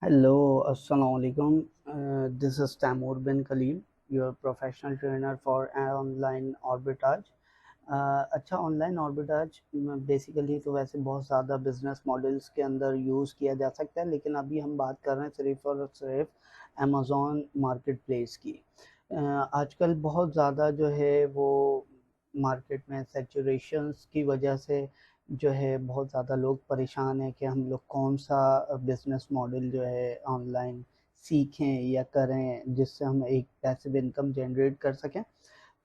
Hello, Assalamu alaikum. This is Tamoor bin Khalil, your professional trainer for online arbitrage. अच्छा online arbitrage basically तो वैसे बहुत ज़्यादा business models के अंदर यूज़ किया जा सकता है, लेकिन अभी हम बात कर रहे हैं सिर्फ और सिर्फ अमेज़ॉन मार्केट प्लेस की। आजकल बहुत ज़्यादा जो है वो मार्केट में सैचुरेशंस की वजह से जो है बहुत ज़्यादा लोग परेशान हैं कि हम लोग कौन सा बिजनेस मॉडल जो है ऑनलाइन सीखें या करें जिससे हम एक पैसिव इनकम जनरेट कर सकें।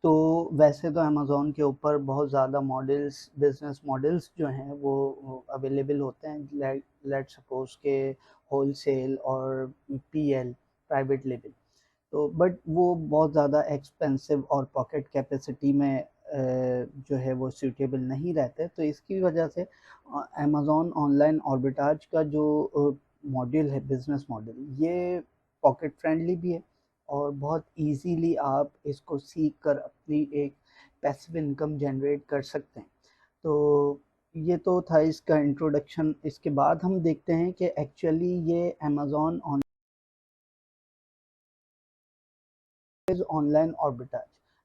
तो वैसे तो अमेज़ॉन के ऊपर बहुत ज़्यादा मॉडल्स बिजनेस मॉडल्स जो हैं वो अवेलेबल होते हैं। लेट सपोज के होलसेल और पीएल, प्राइवेट लेबल। तो बट वो बहुत ज़्यादा एक्सपेंसिव और पॉकेट कैपेसिटी में जो है वो सूटेबल नहीं रहते, तो इसकी वजह से अमेज़ॉन ऑनलाइन आर्बिट्राज का जो मॉड्यूल है, बिजनेस मॉडल, ये पॉकेट फ्रेंडली भी है और बहुत इजीली आप इसको सीख कर अपनी एक पैसिव इनकम जनरेट कर सकते हैं। तो ये तो था इसका इंट्रोडक्शन। इसके बाद हम देखते हैं कि एक्चुअली ये Amazon online arbitrage.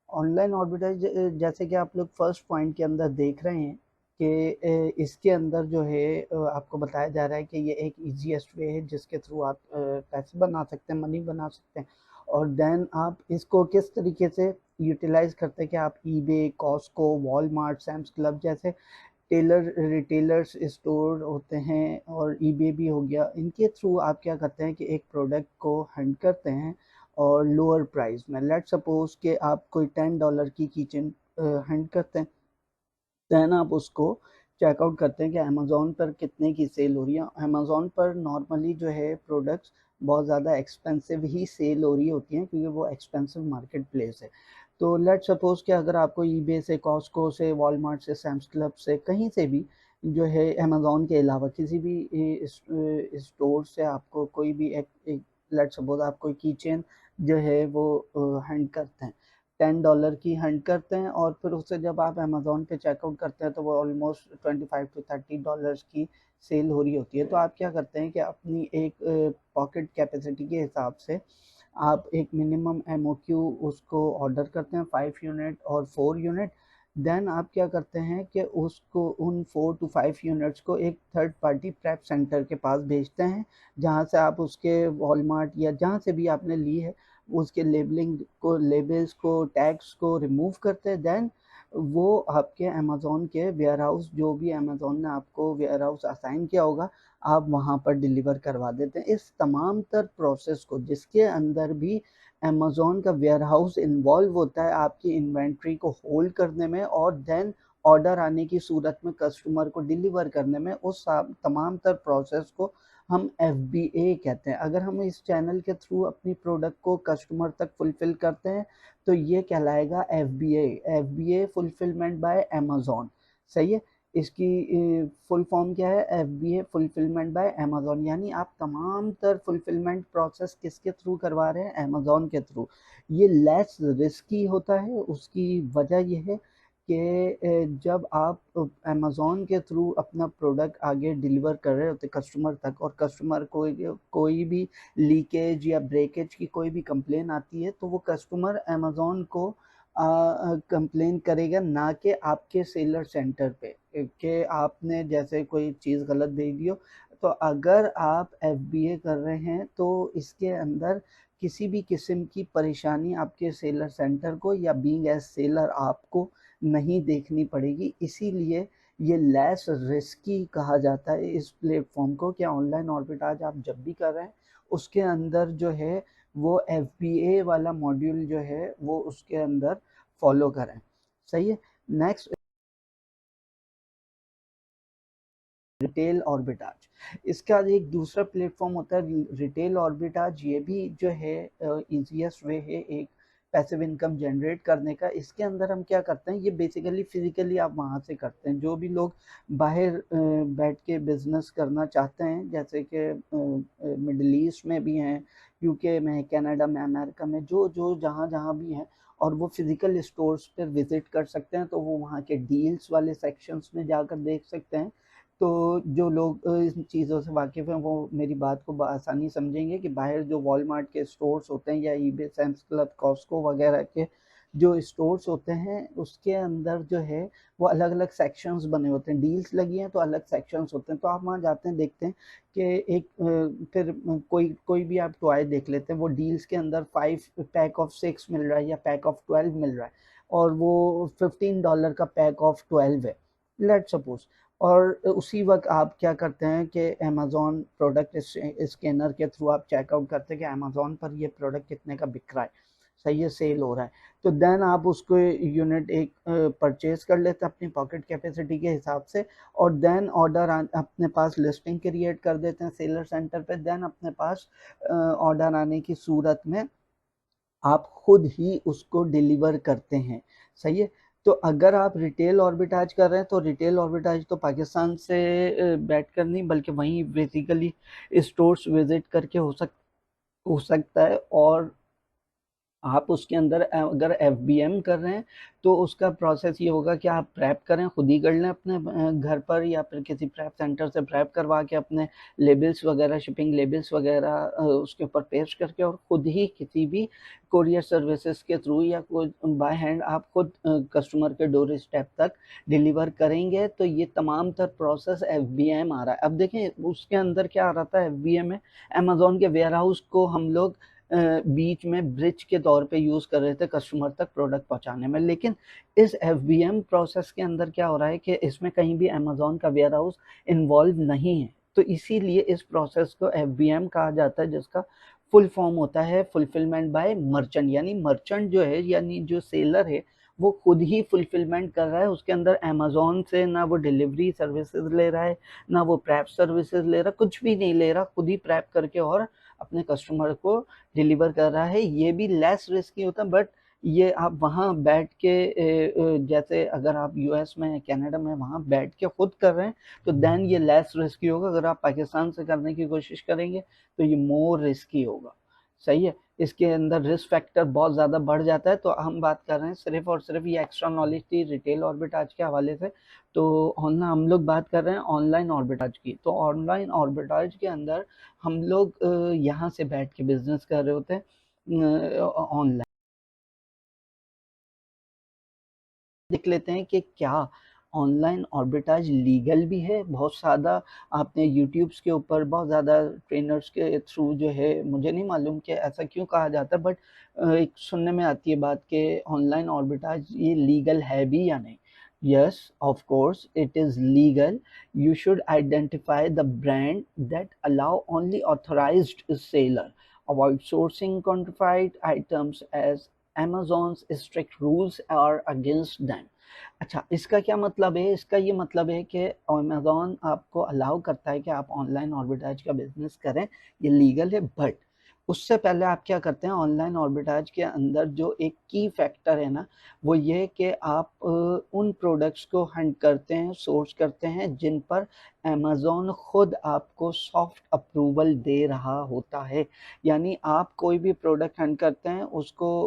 Online arbitrage जैसे कि आप लोग फर्स्ट पॉइंट के अंदर देख रहे हैं कि इसके अंदर जो है आपको बताया जा रहा है कि ये एक इजीएस्ट वे है जिसके थ्रू आप पैसे बना सकते हैं, मनी बना सकते हैं। और देन आप इसको किस तरीके से यूटिलाइज करते हैं कि आप eBay, Costco, Walmart, Sam's Club जैसे टेलर रिटेलर्स स्टोर होते हैं और ईबे भी हो गया, इनके थ्रू आप क्या करते हैं कि एक प्रोडक्ट को हंट करते हैं और लोअर प्राइस में। लेट सपोज कि आप कोई $10 की किचन हंट करते हैं, देन आप उसको चेकआउट करते हैं कि अमेज़ॉन पर कितने की सेल हो रही है। अमेज़ॉन पर नॉर्मली जो है प्रोडक्ट्स बहुत ज़्यादा एक्सपेंसिव ही सेल हो रही होती हैं क्योंकि वो एक्सपेंसिव मार्केट प्लेस है। तो लेट सपोज़ कि अगर आपको ईबे से, कॉस्को से, वॉलमार्ट से, सैम्स क्लब से, कहीं से भी जो है अमेज़ॉन के अलावा किसी भी स्टोर से आपको कोई भी एक लेट सपोज़ आप कोई कीचेन जो है वो हंट करते हैं, $10 की हंट करते हैं और फिर उससे जब आप अमेज़ॉन पे चेकआउट करते हैं तो वो ऑलमोस्ट $25 to $30 की सेल हो रही होती है। तो आप क्या करते हैं कि अपनी एक पॉकेट कैपेसिटी के हिसाब से आप एक मिनिमम एमओक्यू उसको ऑर्डर करते हैं, 5 यूनिट और 4 यूनिट। देन आप क्या करते हैं कि उसको उन 4 to 5 यूनिट्स को एक थर्ड पार्टी प्रेप सेंटर के पास भेजते हैं, जहाँ से आप उसके वॉलमार्ट या जहाँ से भी आपने ली है उसके लेबलिंग को, लेबल्स को, टैग्स को रिमूव करते हैं। देन वो आपके अमेज़ॉन के वेयर हाउस, जो भी अमेज़ॉन ने आपको वेयर हाउस असाइन किया होगा, आप वहाँ पर डिलीवर करवा देते हैं। इस तमाम तर प्रोसेस को, जिसके अंदर भी अमेज़ॉन का वेयर हाउस इन्वॉल्व होता है आपकी इन्वेंट्री को होल्ड करने में और देन ऑर्डर आने की सूरत में कस्टमर को डिलीवर करने में, उस तमाम तर प्रोसेस को हम FBA कहते हैं। अगर हम इस चैनल के थ्रू अपनी प्रोडक्ट को कस्टमर तक फुलफिल करते हैं तो ये कहलाएगा FBA, FBA fulfilment bye Amazon. सही है। इसकी फुल फॉर्म क्या है? FBA fulfilment bye Amazon. यानी आप तमाम तर फुलफिलमेंट प्रोसेस किसके थ्रू करवा रहे हैं? अमेज़ॉन के थ्रू। ये लेस रिस्की होता है। उसकी वजह यह है कि जब आप अमेज़ॉन के थ्रू अपना प्रोडक्ट आगे डिलीवर कर रहे होते कस्टमर तक और कस्टमर को कोई भी लीकेज या ब्रेकेज की कोई भी कंप्लेन आती है तो वो कस्टमर अमेज़ॉन को कंप्लेन करेगा, ना कि आपके सेलर सेंटर पे कि आपने जैसे कोई चीज़ गलत भेज दी हो। तो अगर आप FBA कर रहे हैं तो इसके अंदर किसी भी किस्म की परेशानी आपके सेलर सेंटर को या बीइंग एज सेलर आपको नहीं देखनी पड़ेगी। इसीलिए ये लेस रिस्की कहा जाता है इस प्लेटफॉर्म को कि ऑनलाइन आर्बिट्राज आप जब भी कर रहे हैं उसके अंदर जो है वो FBA वाला मॉड्यूल जो है वो उसके अंदर फॉलो करें। सही है। Next, retail arbitrage. इसका एक दूसरा प्लेटफॉर्म होता है रिटेल आर्बिट्राज। ये भी जो है इजीएस्ट वे है एक पैसिव इनकम जनरेट करने का। इसके अंदर हम क्या करते हैं, ये बेसिकली फिजिकली आप वहाँ से करते हैं। जो भी लोग बाहर बैठ के बिजनेस करना चाहते हैं, जैसे कि मिडल ईस्ट में भी हैं, यूके में, कनाडा में, अमेरिका में, जो जो जहाँ जहाँ भी हैं, और वो फिजिकल स्टोर्स पर विजिट कर सकते हैं, तो वो वहाँ के डील्स वाले सेक्शंस में जाकर देख सकते हैं तो जो लोग इन चीज़ों से वाकिफ़ हैं वो मेरी बात को आसानी समझेंगे कि बाहर जो वॉलमार्ट के स्टोर्स होते हैं या ईबे, सैम्स क्लब, कॉस्को वगैरह के जो स्टोर्स होते हैं उसके अंदर जो है वो अलग-अलग सेक्शंस बने होते हैं। डील्स लगी हैं तो अलग सेक्शंस होते हैं, तो आप वहाँ जाते हैं, देखते हैं कि एक फिर कोई कोई भी आप टॉय देख लेते हैं, वो डील्स के अंदर 5 पैक ऑफ 6 मिल रहा है या पैक ऑफ 12 मिल रहा है और वो $15 का पैक ऑफ 12 है, लेट्स सपोज। और उसी वक्त आप क्या करते हैं कि अमेज़ॉन प्रोडक्ट स्कैनर के थ्रू आप चेकआउट करते हैं कि अमेज़ॉन पर ये प्रोडक्ट कितने का बिक रहा है, सही है, सेल हो रहा है। तो देन आप उसको यूनिट एक परचेज कर लेते हैं अपनी पॉकेट कैपेसिटी के हिसाब से, और देन ऑर्डर अपने पास लिस्टिंग क्रिएट कर देते हैं सेलर सेंटर पे। देन अपने पास ऑर्डर आने की सूरत में आप खुद ही उसको डिलीवर करते हैं, सही है। तो अगर आप रिटेल ऑर्बिटाज कर रहे हैं तो रिटेल ऑर्बिटाज तो पाकिस्तान से बैठ कर नहीं बल्कि वहीं बेसिकली स्टोर्स विजिट करके हो सकता है। और आप उसके अंदर अगर एफबीएम कर रहे हैं तो उसका प्रोसेस ये होगा कि आप प्रेप करें, खुद ही कर लें अपने घर पर या फिर किसी प्रेप सेंटर से प्रेप करवा के अपने लेबल्स वगैरह, शिपिंग लेबल्स वगैरह उसके ऊपर पेस्ट करके और खुद ही किसी भी कोरियर सर्विसेज के थ्रू या कोई बाय हैंड आप खुद कस्टमर के डोर स्टेप तक डिलीवर करेंगे। तो ये तमाम तर प्रोसेस एफबीएम आ रहा है। अब देखें उसके अंदर क्या आ रहा था एफबीएम में, अमेज़ॉन के वेयर हाउस को हम लोग बीच में ब्रिज के तौर पे यूज़ कर रहे थे कस्टमर तक प्रोडक्ट पहुंचाने में। लेकिन इस एफबीएम प्रोसेस के अंदर क्या हो रहा है कि इसमें कहीं भी अमेज़ॉन का वेयर हाउस इन्वॉल्व नहीं है, तो इसीलिए इस प्रोसेस को एफबीएम कहा जाता है, जिसका फुल फॉर्म होता है फुलफिलमेंट बाय मर्चेंट। यानी मर्चेंट जो है, यानी जो सेलर है, वो खुद ही फुलफिलमेंट कर रहा है। उसके अंदर अमेज़ॉन से ना वो डिलीवरी सर्विसेज ले रहा है, ना वो प्रैप सर्विसेज ले रहा, कुछ भी नहीं ले रहा, खुद ही प्रैप करके और अपने कस्टमर को डिलीवर कर रहा है। ये भी लेस रिस्की होता है, बट ये आप वहाँ बैठ के जैसे अगर आप यूएस में, कनाडा में वहाँ बैठ के खुद कर रहे हैं तो देन ये लेस रिस्की होगा। अगर आप पाकिस्तान से करने की कोशिश करेंगे तो ये मोर रिस्की होगा, सही है। इसके अंदर रिस्क फैक्टर बहुत ज़्यादा बढ़ जाता है। तो हम बात कर रहे हैं सिर्फ और सिर्फ ये एक्स्ट्रा नॉलेज थी रिटेल ऑर्बिटाज के हवाले से। तो ऑनलाइन हम लोग बात कर रहे हैं ऑनलाइन ऑर्बिटाज की। तो ऑनलाइन ऑर्बिटाज के अंदर हम लोग यहाँ से बैठ के बिजनेस कर रहे होते हैं ऑनलाइन। देख लेते हैं कि क्या ऑनलाइन आर्बिट्राज लीगल भी है। बहुत ज़्यादा आपने यूट्यूब्स के ऊपर बहुत ज़्यादा ट्रेनर्स के थ्रू जो है, मुझे नहीं मालूम कि ऐसा क्यों कहा जाता है, बट एक सुनने में आती है बात कि ऑनलाइन आर्बिट्राज ये लीगल है भी या नहीं। Yes, of course, it is legal. You should identify the brand that allow only authorized seller. Avoid sourcing counterfeit items as Amazon's strict rules are against them. अच्छा, इसका क्या मतलब है? इसका ये मतलब है कि अमेज़न आपको अलाउ करता है कि आप ऑनलाइन आर्बिट्राज का बिज़नेस करें, ये लीगल है। बट उससे पहले आप क्या करते हैं, ऑनलाइन आर्बिट्राज के अंदर जो एक की फैक्टर है ना, वो ये कि आप उन प्रोडक्ट्स को हंट करते हैं, सोर्स करते हैं जिन पर अमेज़न खुद आपको सॉफ्ट अप्रूवल दे रहा होता है। यानी आप कोई भी प्रोडक्ट हंट करते हैं उसको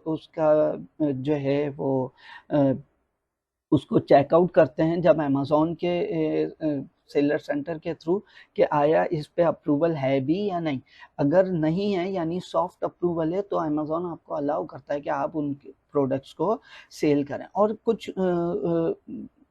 उसका जो है वो अ, उसको चेकआउट करते हैं जब अमेज़न के सेलर सेंटर के थ्रू कि आया इस पे अप्रूवल है भी या नहीं। अगर नहीं है यानी सॉफ्ट अप्रूवल है तो अमेज़न आपको अलाउ करता है कि आप उनके प्रोडक्ट्स को सेल करें। और कुछ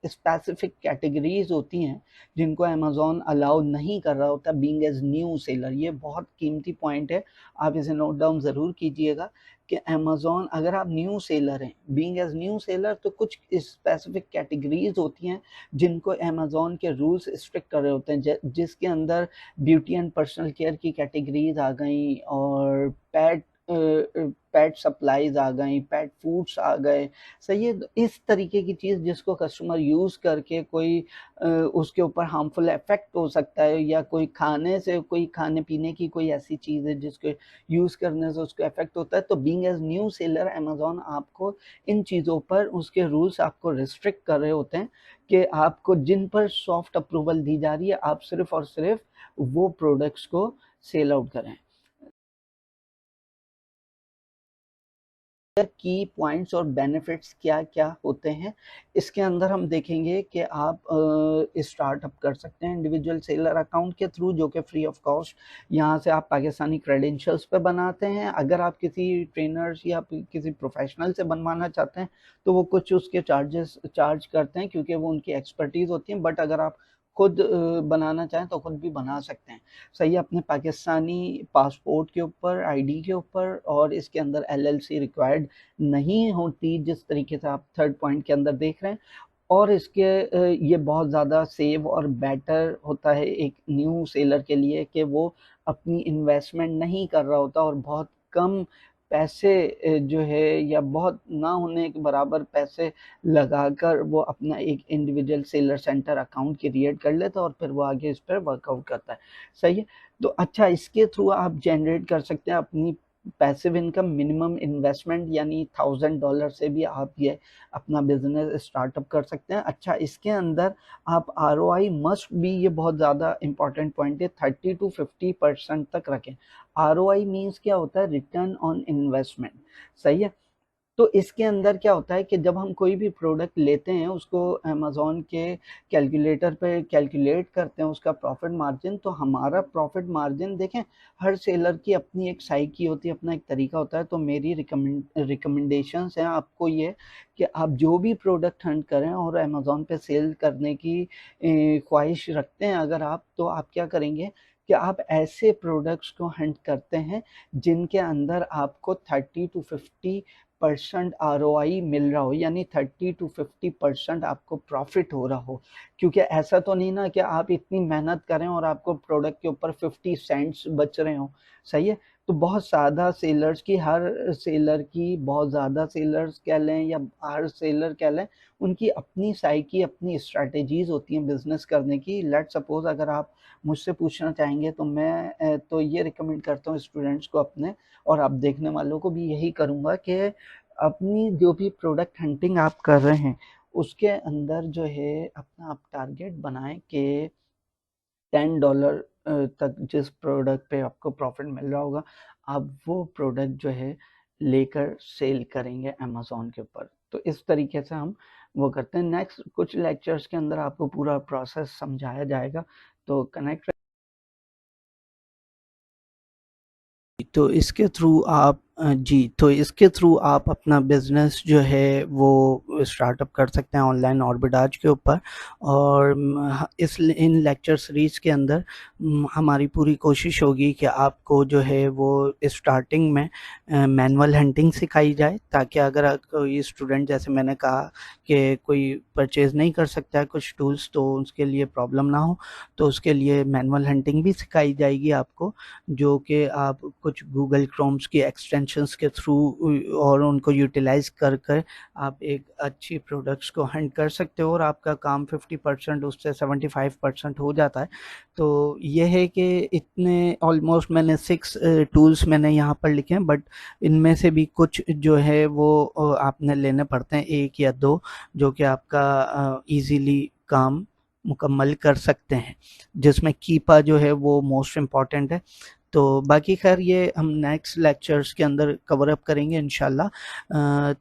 स्पेसिफिक कैटेगरीज होती हैं जिनको अमेज़न अलाउ नहीं कर रहा होता बीइंग एज न्यू सेलर। ये बहुत कीमती पॉइंट है, आप इसे नोट डाउन ज़रूर कीजिएगा कि अमेज़न अगर आप न्यू सेलर हैं, बीइंग एज न्यू सेलर, तो कुछ स्पेसिफिक कैटेगरीज होती हैं जिनको अमेज़न के रूल्स स्ट्रिक्ट कर रहे होते हैं, जिसके अंदर ब्यूटी एंड पर्सनल केयर की कैटेगरीज आ गई और पेट सप्लाईज आ गई, पेट फूड्स आ गए, सही है। इस तरीके की चीज़ जिसको कस्टमर यूज़ करके कोई उसके ऊपर हार्मफुल इफेक्ट हो सकता है, या कोई खाने से, कोई खाने पीने की कोई ऐसी चीज़ है जिसको यूज़ करने से उसको इफेक्ट होता है। तो being as new seller Amazon आपको इन चीज़ों पर उसके रूल्स आपको रिस्ट्रिक्ट कर रहे होते हैं कि आपको जिन पर सॉफ्ट अप्रूवल दी जा रही है आप सिर्फ और सिर्फ वो प्रोडक्ट्स को सेल आउट करें। की पॉइंट्स और बेनिफिट्स क्या क्या होते हैं। इसके अंदर हम देखेंगे कि आप स्टार्टअप कर सकते हैं इंडिविजुअल सेलर अकाउंट के थ्रू, जो कि फ्री ऑफ कॉस्ट यहाँ से आप पाकिस्तानी क्रेडेंशियल्स पे बनाते हैं। अगर आप किसी ट्रेनर्स या किसी प्रोफेशनल से बनवाना चाहते हैं तो वो कुछ उसके चार्ज करते हैं, क्योंकि वो उनकी एक्सपर्टीज़ होती है। बट अगर आप खुद बनाना चाहें तो खुद भी बना सकते हैं। सही है, अपने पाकिस्तानी पासपोर्ट के ऊपर, आईडी के ऊपर, और इसके अंदर एलएलसी रिक्वायर्ड नहीं होती जिस तरीके से आप थर्ड पॉइंट के अंदर देख रहे हैं। और इसके ये बहुत ज़्यादा सेव और बेटर होता है एक न्यू सेलर के लिए कि वो अपनी इन्वेस्टमेंट नहीं कर रहा होता और बहुत कम पैसे जो है या बहुत ना होने के बराबर पैसे लगाकर वो अपना एक individual seller centre account create कर लेता है और फिर वो आगे इस पर वर्कआउट करता है। सही है, तो अच्छा, इसके थ्रू आप जनरेट कर सकते हैं अपनी पैसिव इनकम। मिनिमम इन्वेस्टमेंट यानी $1000 से भी आप ये अपना बिजनेस स्टार्टअप कर सकते हैं। अच्छा, इसके अंदर आप ROI मस्ट भी, ये बहुत ज़्यादा इंपॉर्टेंट पॉइंट है, 30 to 50% तक रखें। ROI मीन्स क्या होता है? Return on investment. सही है, तो इसके अंदर क्या होता है कि जब हम कोई भी प्रोडक्ट लेते हैं उसको अमेज़न के कैलकुलेटर पे कैलकुलेट करते हैं उसका प्रॉफिट मार्जिन, तो हमारा प्रॉफिट मार्जिन देखें, हर सेलर की अपनी एक साइकी होती है, अपना एक तरीका होता है। तो मेरी रिकमेंडेशंस हैं आपको ये कि आप जो भी प्रोडक्ट हंट करें और अमेज़न पे सेल करने की ख्वाहिश रखते हैं अगर आप, तो आप क्या करेंगे कि आप ऐसे प्रोडक्ट्स को हंट करते हैं जिनके अंदर आपको 30 to 50% ROI मिल रहा हो, यानी 30 to 50% आपको प्रॉफिट हो रहा हो। क्योंकि ऐसा तो नहीं ना कि आप इतनी मेहनत करें और आपको प्रोडक्ट के ऊपर 50 सेंट्स बच रहे हो। सही है, तो बहुत ज़्यादा सेलर्स की, हर सेलर की, बहुत ज़्यादा सेलर्स कह लें या हर सेलर कह लें, उनकी अपनी साइकी, अपनी स्ट्रैटेजीज़ होती हैं बिजनेस करने की। लेट्स सपोज अगर आप मुझसे पूछना चाहेंगे तो मैं तो ये रिकमेंड करता हूँ स्टूडेंट्स को अपने, और आप देखने वालों को भी यही करूँगा कि अपनी जो भी प्रोडक्ट हंटिंग आप कर रहे हैं उसके अंदर जो है अपना आप टारगेट बनाएं कि $10 तक जिस प्रोडक्ट पे आपको प्रॉफिट मिल रहा होगा, आप वो प्रोडक्ट जो है लेकर सेल करेंगे अमेज़न के ऊपर। तो इस तरीके से हम वो करते हैं। नेक्स्ट कुछ लेक्चर्स के अंदर आपको पूरा प्रोसेस समझाया जाएगा, तो कनेक्ट। तो इसके थ्रू आप तो इसके थ्रू आप अपना बिज़नेस जो है वो स्टार्टअप कर सकते हैं ऑनलाइन ऑर्बिटाज के ऊपर। और इन लेक्चर सीरीज़ के अंदर हमारी पूरी कोशिश होगी कि आपको जो है वो स्टार्टिंग में मैनुअल हंटिंग सिखाई जाए, ताकि अगर कोई स्टूडेंट, जैसे मैंने कहा कि कोई परचेज़ नहीं कर सकता है कुछ टूल्स, तो उसके लिए प्रॉब्लम ना हो, तो उसके लिए मैनुअल हंटिंग भी सिखाई जाएगी आपको, जो कि आप कुछ गूगल क्रोम्स की एक्सटेंशंस के थ्रू और उनको यूटिलाइज़ कर कर आप एक अच्छी प्रोडक्ट्स को हंट कर सकते हो और आपका काम 50% उससे 75% हो जाता है। तो ये है कि इतने ऑलमोस्ट मैंने 6 टूल्स मैंने यहाँ पर लिखे हैं, बट इनमें से भी कुछ जो है वो आपने लेने पड़ते हैं, 1 या 2, जो कि आपका ईज़िली काम मुकम्मल कर सकते हैं, जिसमें कीपा जो है वो मोस्ट इम्पॉर्टेंट है। तो बाकी खैर ये हम नेक्स्ट लेक्चर्स के अंदर कवर अप करेंगे इंशाल्लाह।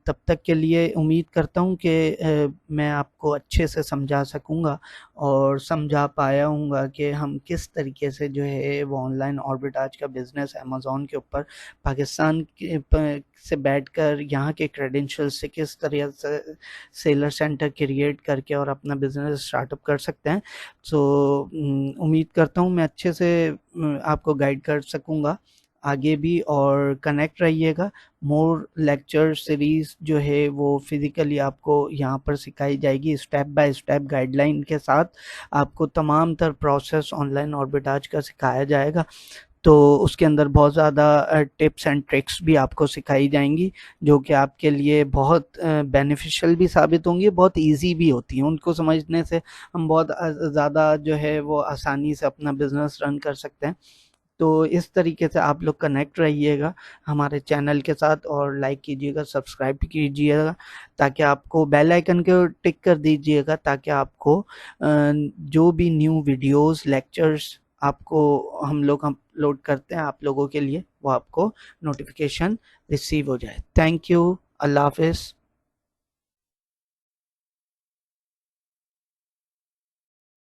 तब तक के लिए उम्मीद करता हूँ कि मैं आपको अच्छे से समझा सकूँगा और समझा पाया हूँगा कि हम किस तरीके से जो है वो ऑनलाइन ऑर्बिटाज का बिज़नेस अमेज़न के ऊपर पाकिस्तान से बैठकर यहाँ के क्रेडेंशियल्स से किस तरह से सेलर सेंटर क्रिएट करके और अपना बिज़नेस स्टार्टअप कर सकते हैं। सो उम्मीद करता हूँ मैं अच्छे से आपको गाइड कर सकूँगा आगे भी, और कनेक्ट रहिएगा। मोर लेक्चर सीरीज़ जो है वो फिज़िकली आपको यहाँ पर सिखाई जाएगी, स्टेप बाय स्टेप गाइडलाइन के साथ आपको तमाम तर प्रोसेस ऑनलाइन ऑर्बिटाज का सिखाया जाएगा। तो उसके अंदर बहुत ज़्यादा टिप्स एंड ट्रिक्स भी आपको सिखाई जाएंगी, जो कि आपके लिए बहुत बेनिफिशियल भी साबित होंगी, बहुत इजी भी होती हैं। उनको समझने से हम बहुत ज़्यादा जो है वो आसानी से अपना बिज़नेस रन कर सकते हैं। तो इस तरीके से आप लोग कनेक्ट रहिएगा हमारे चैनल के साथ, और लाइक कीजिएगा, सब्सक्राइब कीजिएगा, ताकि आपको बेल आइकन को टिक कर दीजिएगा, ताकि आपको जो भी न्यू वीडियोस लेक्चर्स आपको हम लोग अपलोड करते हैं आप लोगों के लिए, वो आपको नोटिफिकेशन रिसीव हो जाए। Thank you. अल्लाह हाफ़िज़।